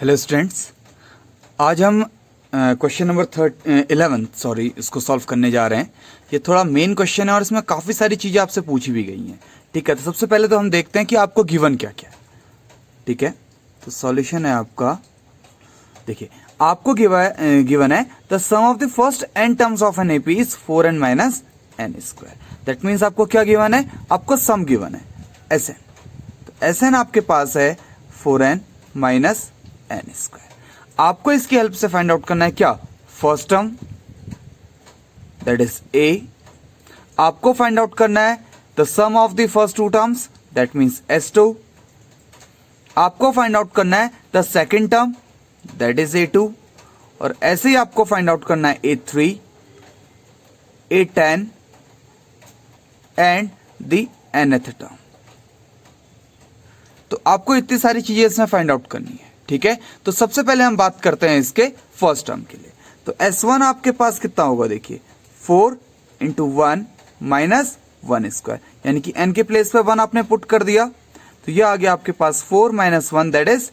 Hello students, आज हम question number 11 इसको सॉल्व करने जा रहे हैं। ये थोड़ा मेन क्वेश्चन है और इसमें काफ़ी सारी चीज़ें आपसे पूछी भी गई हैं। ठीक है, तो सबसे पहले तो हम देखते हैं कि आपको गिवन क्या क्या है। ठीक है, तो सॉल्यूशन है आपका, देखिए आपको गिवन है the sum of the first n terms of an AP is 4n minus n square. That means आपको क्या गिवन है, आपको सम गिवन है Sn। तो Sn आपके पास है 4n माइनस n स्क्वायर। आपको इसकी हेल्प से फाइंड आउट करना है क्या, first term that is a। आपको फाइंड आउट करना है the sum of the first two terms that means S2। आपको फाइंड आउट करना है the second term that is A2। और ऐसे ही आपको फाइंड आउट करना है A3, A10 and the nth term. तो आपको इतनी सारी चीजें इसमें फाइंड आउट करनी है। ठीक है, तो सबसे पहले हम बात करते हैं इसके फर्स्ट टर्म के लिए। तो S1 आपके पास कितना होगा, देखिए 4 इंटू 1 माइनस 1 स्क्वायर, यानी कि n के प्लेस पे 1 आपने पुट कर दिया, तो ये आ गया आपके पास 4 माइनस 1 दैट इज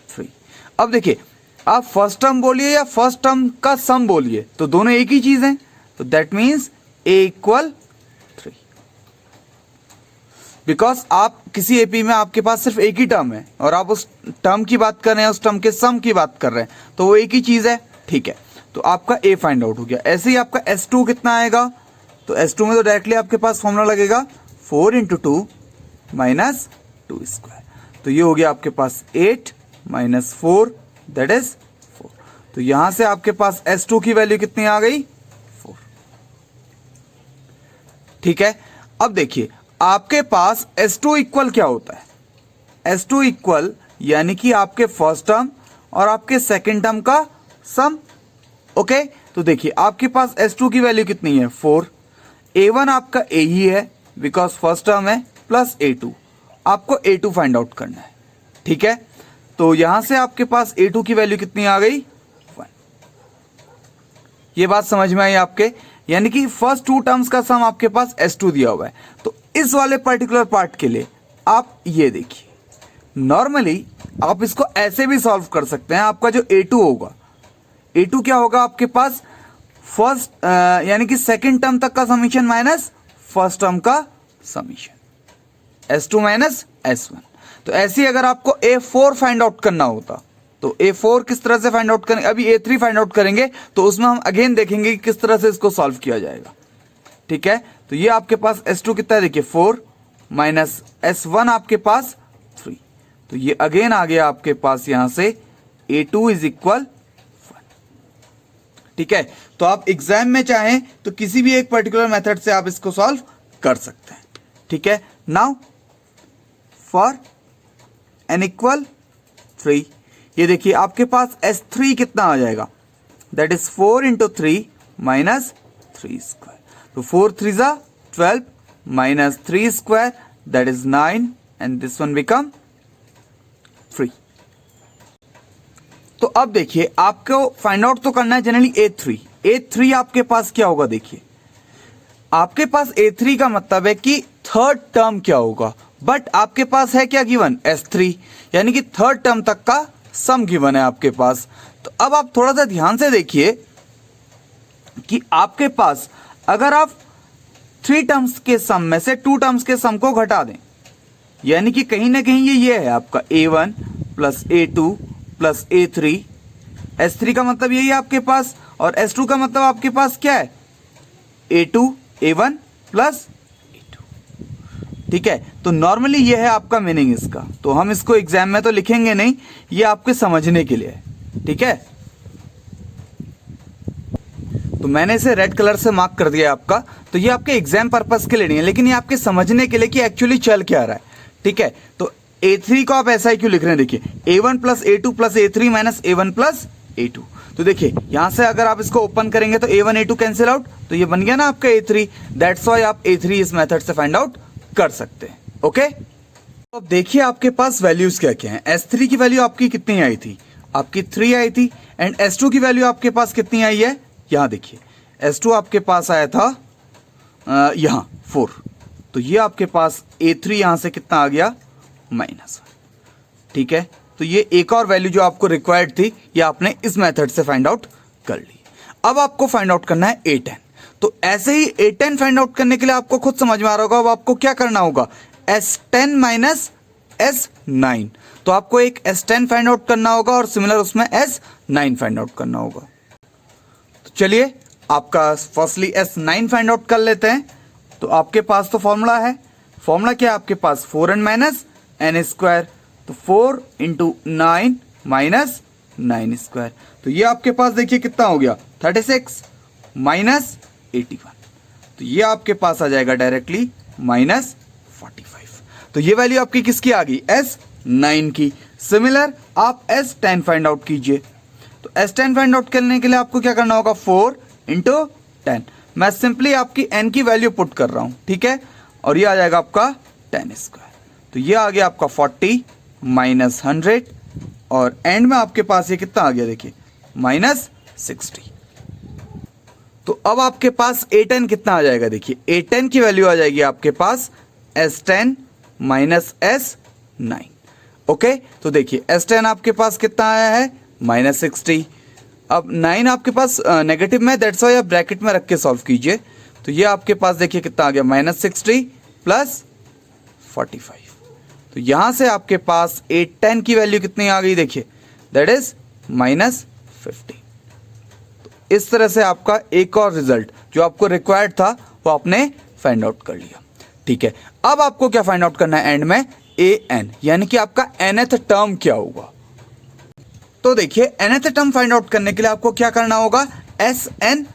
3। अब देखिए आप फर्स्ट टर्म बोलिए या फर्स्ट टर्म का सम बोलिए, तो दोनों एक ही चीज है। तो that means a equal 3, because आप किसी एपी में आपके पास सिर्फ एक ही टर्म है और आप उस टर्म की बात कर रहे हैं, उस टर्म के सम की बात कर रहे हैं, तो वो एक ही चीज है। ठीक है, तो आपका a फाइंड आउट हो गया। ऐसे ही आपका S2 कितना आएगा, तो S2 में तो डायरेक्टली आपके पास फॉर्मूला लगेगा 4 इंटू 2 माइनस 2 स्क्वायर। तो ये हो गया आपके पास 8 माइनस 4 दैट इज 4। तो यहां से आपके पास S2 की वैल्यू कितनी आ गई, 4। ठीक है, अब देखिए आपके पास S2 इक्वल क्या होता है, S2 इक्वल यानी कि आपके फर्स्ट टर्म और आपके सेकेंड टर्म का सम। ओके, तो देखिए आपके पास S2 की वैल्यू कितनी है, 4। A1 आपका A ही है बिकॉज फर्स्ट टर्म है, प्लस A2। आपको A2 फाइंड आउट करना है। ठीक है, तो यहां से आपके पास A2 की वैल्यू कितनी आ गई, 1। ये बात समझ में आई आपके, यानी कि फर्स्ट टू टर्म्स का सम आपके पास S2 दिया हुआ है। तो इस वाले पर्टिकुलर पार्ट के लिए आप ये देखिए, नॉर्मली आप इसको ऐसे भी सॉल्व कर सकते हैं। आपका जो A2 होगा, A2 क्या होगा आपके पास, फर्स्ट यानी कि सेकंड टर्म तक का समीशन माइनस फर्स्ट टर्म का समीशन, S2 माइनस S1। तो ऐसे ही अगर आपको A4 फाइंड आउट करना होता, तो A4 किस तरह से फाइंड आउट करेंगे, अभी A3 फाइंड आउट करेंगे तो उसमें हम अगेन देखेंगे कि किस तरह से इसको सॉल्व किया जाएगा। ठीक है, तो ये आपके पास S2 कितना है, देखिए 4 माइनस S1 आपके पास 3। तो ये अगेन आ गया आपके पास यहां से A2 इज इक्वल 1। ठीक है, तो आप एग्जाम में चाहें तो किसी भी एक पर्टिकुलर मेथड से आप इसको सॉल्व कर सकते हैं। ठीक है, नाउ फॉर n इक्वल 3, ये देखिए आपके पास S3 कितना आ जाएगा, that is 4 into 3 minus 3 square. तो 4 3 जा 12 minus 3 square that is 9 and this one become 3। तो अब देखिए आपको फाइंड आउट तो करना है जनरली A3। A3 आपके पास क्या होगा, देखिए आपके पास A3 का मतलब है कि थर्ड टर्म क्या होगा, बट आपके पास है क्या गिवन, S3, यानी कि थर्ड टर्म तक का सम गिवन है आपके पास। तो अब आप थोड़ा सा ध्यान से देखिए कि आपके पास अगर आप 3 टर्म्स के सम में से 2 टर्म्स के सम को घटा दें, यानी कि कहीं ना कहीं ये है आपका A1 plus A2 plus A3। S3 का मतलब यही है आपके पास, और S2 का मतलब आपके पास क्या है, A2 A1 प्लस A2। ठीक है, तो नॉर्मली ये है आपका मीनिंग इसका। तो हम इसको एग्जाम में तो लिखेंगे नहीं, ये आपके समझने के लिए है। ठीक है, तो मैंने इसे रेड कलर से मार्क कर दिया आपका। तो ये आपके एग्जाम पर्पस के लिए नहीं है, लेकिन ये आपके समझने के लिए कि एक्चुअली चल क्या रहा है। ठीक है, तो A3 को आप ऐसा ही क्यों लिख रहे हैं, देखिए A1 plus A2 plus A3 minus A1 plus A2। तो देखिए यहां से अगर आप इसको ओपन करेंगे तो A1 A2 कैंसिल आउट, तो ये बन गया ना आपका A3। दैट्स व्हाई आप A3 इस मेथड से फाइंड आउट कर सकते हैं। ओके, तो अब देखिए आपके पास वैल्यूज क्या क्या हैं। S3 की वैल्यू आपकी कितनी आई थी, आपकी 3 आई थी, एंड S2 की वैल्यू आपके पास कितनी आई है, यहां देखिए S2 आपके पास आया था यहां 4। तो ये आपके पास A3 यहां से कितना आ गया, -1। ठीक है, तो ये एक और वैल्यू जो आपको रिक्वायर्ड थी ये आपने इस मेथड से फाइंड आउट कर ली। अब आपको फाइंड आउट करना है A10। तो ऐसे ही A10 फाइंड आउट करने के लिए आपको खुद समझ में आ रहा होगा, अब आपको क्या करना होगा, S10 माइनस S9। तो आपको एक S10 फाइंड आउट करना होगा और सिमिलर उसमें S9 फाइंड आउट करना होगा। तो चलिए आपका फर्स्टली S9 फाइंड आउट कर लेते हैं। तो आपके पास तो फॉर्मूला है, फॉर्मूला क्या है आपके पास, 4n माइनस n स्क्वायर। तो 4 इंटू 9 माइनस 9 स्क्वायर। तो ये आपके पास देखिए कितना हो गया, 36 माइनस 81। तो ये आपके पास आ जाएगा डायरेक्टली माइनस 45। तो ये वैल्यू आपकी किसकी आ गई, S9 की। सिमिलर आप S10 फाइंड आउट कीजिए। तो S10 फाइंड आउट करने के लिए आपको क्या करना होगा, 4 इंटू 10। मैं सिंपली आपकी n की वैल्यू पुट कर रहा हूं, ठीक है, और ये आ जाएगा आपका 10 स्क्वायर। तो ये आ गया आपका 40 माइनस 100 और एंड में आपके पास ये कितना आ गया देखिए, माइनस 60। तो अब आपके पास A10 कितना आ जाएगा, देखिए A10 की वैल्यू आ जाएगी आपके पास S10 माइनस S9। ओके, तो देखिए S10 आपके पास कितना आया है, माइनस 60। अब 9 आपके पास नेगेटिव में, दैट्स वाई आप ब्रैकेट में रख के सॉल्व कीजिए। तो ये आपके पास देखिए कितना आ गया, माइनस 60 प्लस 45। तो यहां से आपके पास A10 की वैल्यू कितनी आ गई देखिए, दैट इज माइनस 50। तो इस तरह से आपका एक और रिजल्ट जो आपको रिक्वायर्ड था वो आपने फाइंड आउट कर लिया। ठीक है, अब आपको क्या फाइंड आउट करना है एंड में, AN, यानी कि आपका nth टर्म क्या होगा। तो देखिए nth टर्म फाइंड आउट करने के लिए आपको क्या करना होगा, Sn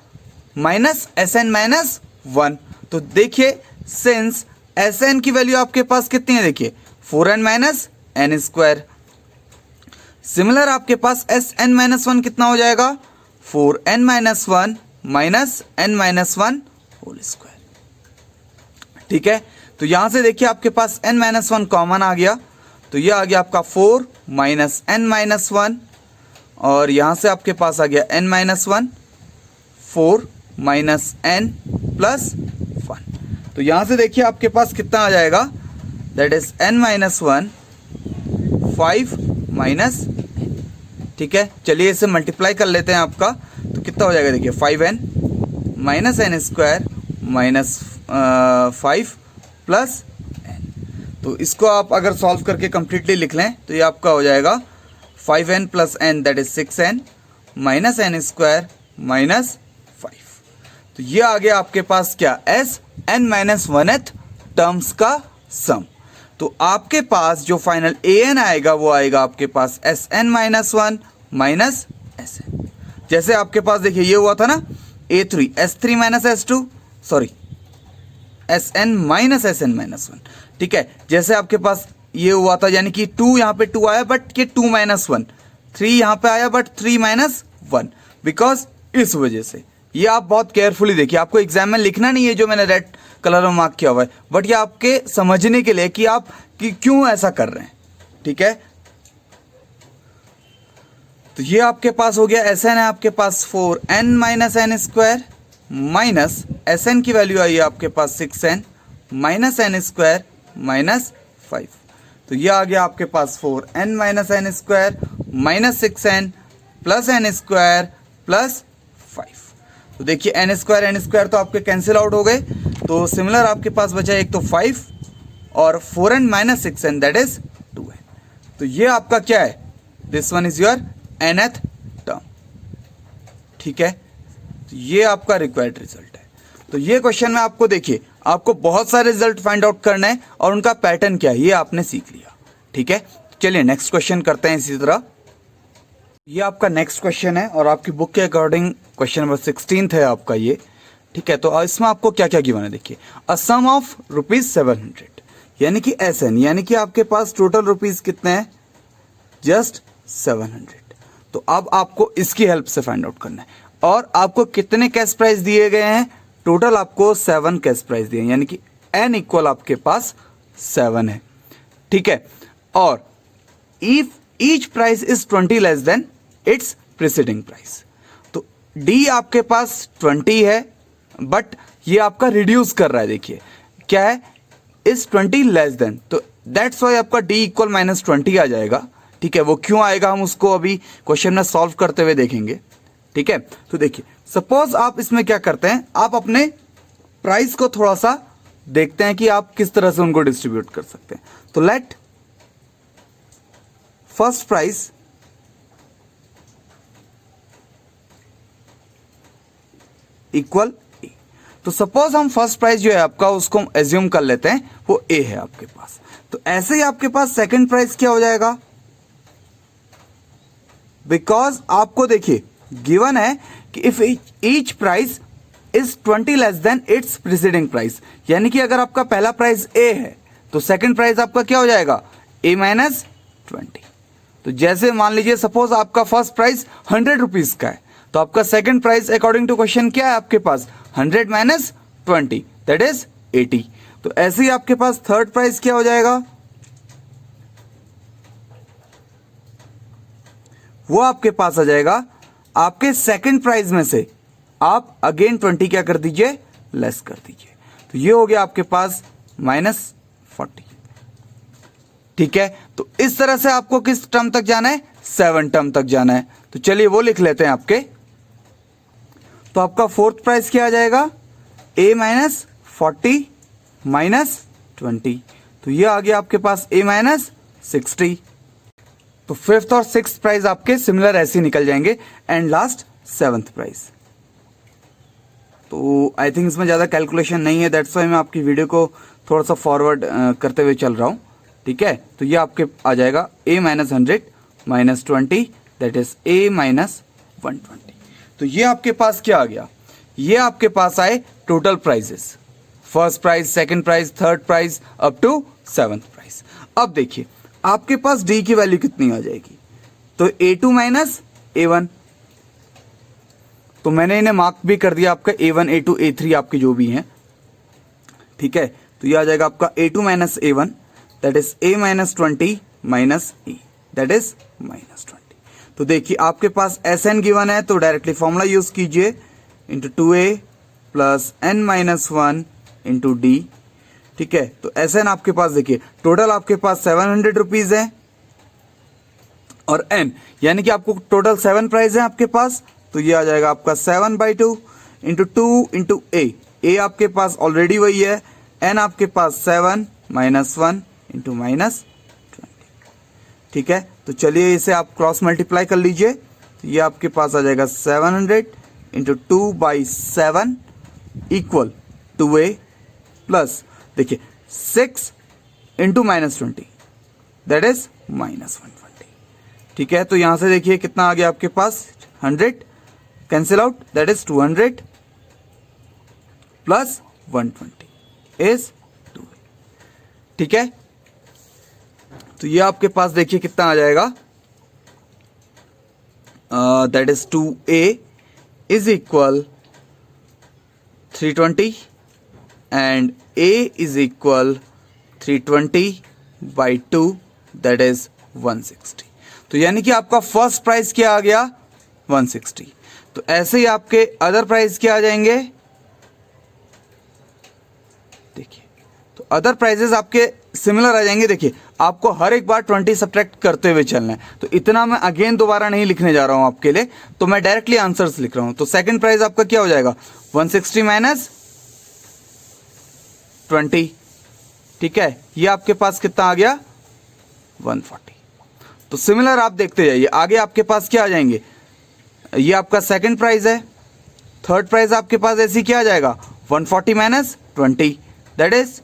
माइनस Sn माइनस 1। तो देखिए सिंस Sn की वैल्यू आपके पास कितनी है, देखिए 4n minus n square. Similar आपके पास Sn माइनस 1 कितना हो जाएगा, 4n minus 1 minus n minus 1 whole square. ठीक है, तो यहां से देखिए आपके पास n माइनस 1 कॉमन आ गया। तो ये आ गया आपका 4 माइनस n माइनस 1 और यहां से आपके पास आ गया n minus 1, 4 minus n plus 1। तो यहां से देखिए आपके पास कितना आ जाएगा, that is n minus 1, 5 minus. ठीक है, चलिए इसे मल्टीप्लाई कर लेते हैं आपका। तो कितना हो जाएगा देखिए, 5n minus n square minus 5 plus n। तो इसको आप अगर सॉल्व करके कंप्लीटली लिख लें तो ये आपका हो जाएगा 5n plus n, that is 6n minus n square minus 5। तो ये आ गया आपके पास क्या, Sn माइनस 1th टर्म्स का सम। तो आपके पास जो फाइनल an आएगा वो आएगा आपके पास Sn माइनस 1 माइनस Sn। जैसे आपके पास देखिए ये हुआ था ना, A3 S3 minus S2, sorry Sn minus Sn minus 1। ठीक है, जैसे आपके पास ये हुआ था, यानी कि 2 यहाँ पे 2 आया बट ये 2 माइनस 1, 3 यहाँ पे आया बट 3 माइनस 1, बिकॉज इस वजह से। ये आप बहुत केयरफुली देखिए, आपको एग्जाम में लिखना नहीं है जो मैंने रेड कलर में मार्क किया हुआ है, बट ये आपके समझने के लिए कि आप कि क्यों ऐसा कर रहे हैं। ठीक है, तो ये आपके पास हो गया Sn है आपके पास 4n minus n square minus Sn की वैल्यू आई है आपके पास 6n minus n square minus 5। तो ये आ गया आपके पास 4n minus n square minus 6n plus n square plus 5। तो देखिए n स्क्वायर तो आपके कैंसिल आउट हो गए। तो सिमिलर आपके पास बचा एक तो 5 और 4n minus 6n, that is 2n। तो ये आपका क्या है, this one is your nth term. ठीक है, तो ये आपका रिक्वायर्ड रिजल्ट है। तो ये क्वेश्चन में आपको देखिए आपको बहुत सारे रिजल्ट फाइंड आउट करना है और उनका पैटर्न क्या है ये आपने सीख लिया। ठीक है, चलिए नेक्स्ट क्वेश्चन करते हैं इसी तरह। ये आपका नेक्स्ट क्वेश्चन है और आपकी बुक के अकॉर्डिंग क्वेश्चन नंबर 16 है आपका ये। ठीक है, तो इसमें आपको क्या क्या गिवन है देखिए, अ सम ऑफ ₹700, यानी कि Sn, यानी कि आपके पास टोटल रुपीज कितने हैं, जस्ट 700। तो अब आपको इसकी हेल्प से फाइंड आउट करना है। और आपको कितने कैश प्राइस दिए गए हैं, टोटल आपको 7 कैश प्राइस दिए हैं, यानी कि n इक्वल आपके पास 7 है। ठीक है, और if each price is 20 less than it's preceding price. तो d आपके पास 20 है बट ये आपका रिड्यूस कर रहा है, देखिए क्या है, इज 20 लेस देन, तो दैट्स वाई आपका d इक्वल -20 आ जाएगा। ठीक है, वो क्यों आएगा हम उसको अभी क्वेश्चन में सॉल्व करते हुए देखेंगे। ठीक है, तो देखिए सपोज आप इसमें क्या करते हैं, आप अपने प्राइस को थोड़ा सा देखते हैं कि आप किस तरह से उनको डिस्ट्रीब्यूट कर सकते हैं। तो लेट फर्स्ट प्राइस इक्वल ए। तो सपोज हम फर्स्ट प्राइस जो है आपका उसको एज्यूम कर लेते हैं वो ए है आपके पास। तो ऐसे ही आपके पास सेकंड प्राइस क्या हो जाएगा, बिकॉज आपको देखिए गिवन है कि if each price is 20 less than it's preceding price, यानी कि अगर आपका पहला प्राइस ए है तो सेकंड प्राइस आपका क्या हो जाएगा, ए माइनस 20। तो जैसे मान लीजिए सपोज आपका फर्स्ट प्राइस 100 रुपीज का है, तो आपका second price according to question क्या है आपके पास 100 माइनस 20 दैट इज 80। तो ऐसे ही आपके पास थर्ड प्राइस क्या हो जाएगा, वो आपके पास आ जाएगा आपके सेकंड प्राइस में से आप अगेन 20 क्या कर दीजिए, लेस कर दीजिए। तो ये हो गया आपके पास -40। ठीक है, तो इस तरह से आपको किस टर्म तक जाना है, 7 टर्म तक जाना है। तो चलिए वो लिख लेते हैं आपके। तो आपका फोर्थ प्राइस क्या आ जाएगा, a माइनस 40 माइनस 20। तो ये आ गया आपके पास a माइनस 60। तो फिफ्थ और सिक्स्थ प्राइस आपके सिमिलर ऐसे निकल जाएंगे। And last seventh price. तो आई थिंक इसमें ज़्यादा कैलकुलेशन नहीं है, दैट्स वाई मैं आपकी वीडियो को थोड़ा सा फॉरवर्ड करते हुए चल रहा हूँ। ठीक है, तो ये आपके आ जाएगा a minus 100 minus 20 that is a minus 120। तो ये आपके पास क्या आ गया, ये आपके पास आए total prizes, first prize, second prize, third prize up to seventh prize. अब देखिए आपके पास डी की वैल्यू कितनी आ जाएगी, तो a2 माइनस a1। तो मैंने इन्हें मार्क भी कर दिया आपका a1, a2, a3 आपके जो भी हैं। ठीक है, तो ये आ जाएगा आपका a2 minus a1 that is a minus 20 minus e that is minus 20। तो देखिए आपके पास Sn गिवन है, तो डायरेक्टली फॉर्मूला यूज कीजिए into 2a plus n minus 1 into D. ठीक है, तो Sn आपके पास देखिए टोटल आपके पास 700 रुपीज है और n यानी कि आपको टोटल 7 प्राइस है आपके पास। तो ये आ जाएगा आपका 7/2 इंटू 2 इंटू a आपके पास ऑलरेडी वही है, n आपके पास 7 माइनस 1 इंटू माइनस 20। ठीक है, तो चलिए इसे आप क्रॉस मल्टीप्लाई कर लीजिए। तो ये आपके पास आ जाएगा 700 इंटू 2/7 इक्वल 2a प्लस देखिए 6 into minus 20 that is minus 120। ठीक है, तो यहां से देखिए कितना आ गया आपके पास 100 cancel out that is 200 plus 120 is 2। ठीक है, तो ये आपके पास देखिए कितना आ जाएगा, that is 2a is equal 320 and a is equal 320/2 that is 160। तो यानी कि आपका फर्स्ट प्राइस क्या आ गया 160। तो ऐसे ही आपके अदर प्राइस क्या आ जाएंगे, देखिए तो अदर प्राइजेस आपके सिमिलर आ जाएंगे। देखिए आपको हर एक बार 20 सब्ट्रैक्ट करते हुए चलना है, तो इतना मैं अगेन दोबारा नहीं लिखने जा रहा हूं आपके लिए, तो मैं डायरेक्टली आंसर्स लिख रहा हूं। तो सेकंड प्राइस आपका क्या हो जाएगा 160 माइनस 20। ठीक है, ये आपके पास कितना आ गया 140। तो सिमिलर आप देखते जाइए आगे आपके पास क्या आ जाएंगे, ये आपका सेकंड प्राइस है, थर्ड प्राइस आपके पास ऐसी क्या आ जाएगा 140 माइनस 20 दैट इज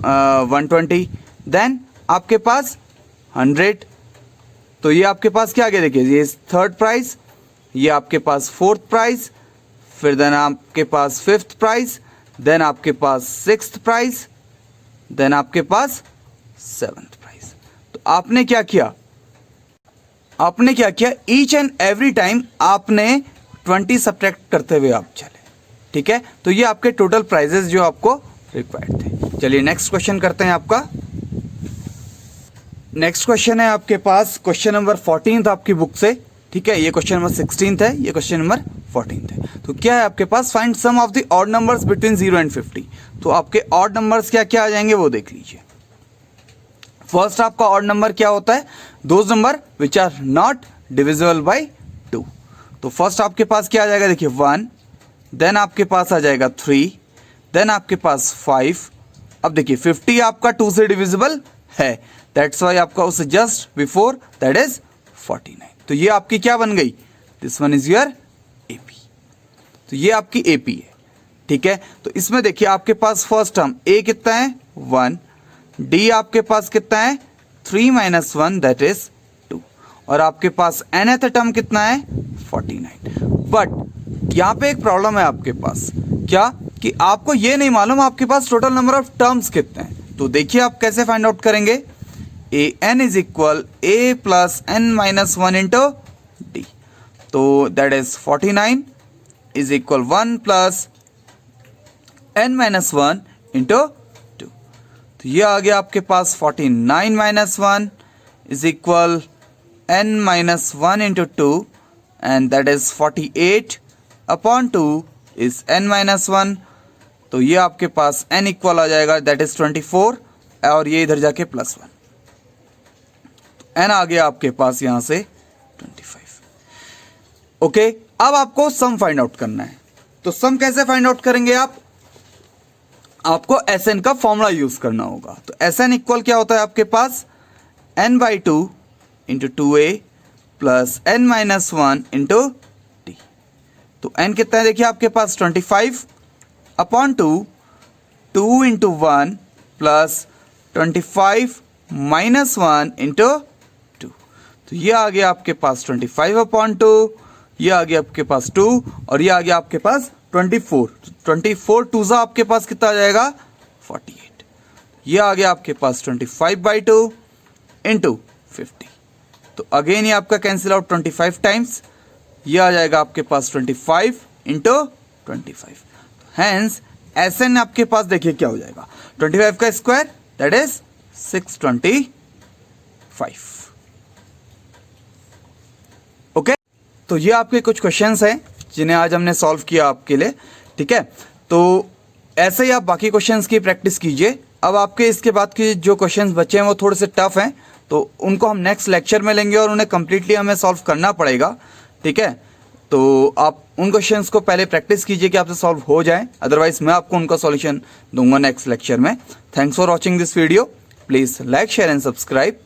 120। देन आपके पास 100। तो ये आपके पास क्या आ गया, देखिए ये थर्ड प्राइस, ये आपके पास फोर्थ प्राइस, फिर देन आपके पास फिफ्थ प्राइस, देन आपके पास सिक्स्थ प्राइस, देन आपके पास सेवंथ प्राइस। तो आपने क्या किया, आपने क्या किया, ईच एंड एवरी टाइम आपने 20 सब्ट्रैक्ट करते हुए आप चले। ठीक है, तो ये आपके टोटल प्राइजेस जो आपको रिक्वायर्ड थे। चलिए नेक्स्ट क्वेश्चन करते हैं आपका। नेक्स्ट क्वेश्चन है आपके पास क्वेश्चन नंबर 14 आपकी बुक से। ठीक है, ये क्वेश्चन नंबर 16 है, ये क्वेश्चन नंबर 14 है। तो क्या है आपके पास, find sum of the odd numbers between 0 and 50। तो आपके ऑड नंबर्स क्या क्या आ जाएंगे वो देख लीजिए। फर्स्ट आपका ऑड नंबर क्या होता है, those number which are not divisible by 2। तो फर्स्ट आपके पास क्या आ जाएगा, देखिए 1, देन आपके पास आ जाएगा 3, देन आपके पास 5। अब देखिए 50 आपका 2 से डिविजिबल है, दैट्स वाई आपका उसे जस्ट बिफोर दैट इज 49। तो ये आपकी क्या बन गई, this one is your AP. तो ये आपकी एपी है, ठीक है। तो इसमें देखिए आपके पास फर्स्ट टर्म ए कितना है 1, डी आपके पास कितना है 3 - 1 दैट इज 2, और आपके पास nth टर्म कितना है 49। बट यहाँ पे एक प्रॉब्लम है आपके पास, क्या कि आपको ये नहीं मालूम आपके पास टोटल नंबर ऑफ टर्म्स कितने हैं। तो देखिए आप कैसे फाइंड आउट करेंगे, A N is equal A plus N minus 1 into D. तो that is 49 is equal 1 plus n minus 1 into 2। तो ये आ गया आपके पास 49 minus 1 is equal n minus 1 into 2 and that is 48 upon 2 is n minus 1। तो ये आपके पास n इक्वल आ जाएगा दैट इज 24 और ये इधर जाके प्लस 1। तो n आ गया आपके पास यहां से 25। ओके, अब आपको सम फाइंड आउट करना है। तो सम कैसे फाइंड आउट करेंगे आपको Sn का फॉर्मूला यूज करना होगा। तो Sn इक्वल क्या होता है आपके पास n/2 into 2a plus n minus 1 into D. तो n कितना है देखिए आपके पास 25 upon 2 into 1 plus 25 minus 1 into 2। तो ये आ गया आपके पास 25 अपॉन 2, ये आ गया आपके पास 2 और ये आ गया आपके पास 24। 24 2 सा आपके पास कितना आ जाएगा 48। ये आ गया आपके पास 25/2 इंटू 50। तो अगेन ये आपका कैंसिल आउट 25 टाइम्स, ये आ जाएगा आपके पास 25 इंटू 25। हैंस Sn आपके पास देखिए क्या हो जाएगा 25 का स्क्वायर दैट इज 625। ओके, तो ये आपके कुछ क्वेश्चंस हैं जिन्हें आज हमने सॉल्व किया आपके लिए, ठीक है। तो ऐसे ही आप बाकी क्वेश्चंस की प्रैक्टिस कीजिए। अब आपके इसके बाद के जो क्वेश्चंस बचे हैं वो थोड़े से टफ हैं, तो उनको हम नेक्स्ट लेक्चर में लेंगे और उन्हें कम्प्लीटली हमें सॉल्व करना पड़ेगा, ठीक है। तो आप उन क्वेश्चंस को पहले प्रैक्टिस कीजिए कि आपसे सॉल्व हो जाए, अदरवाइज मैं आपको उनका सॉल्यूशन दूंगा नेक्स्ट लेक्चर में। Thanks for watching this video, please like share and subscribe.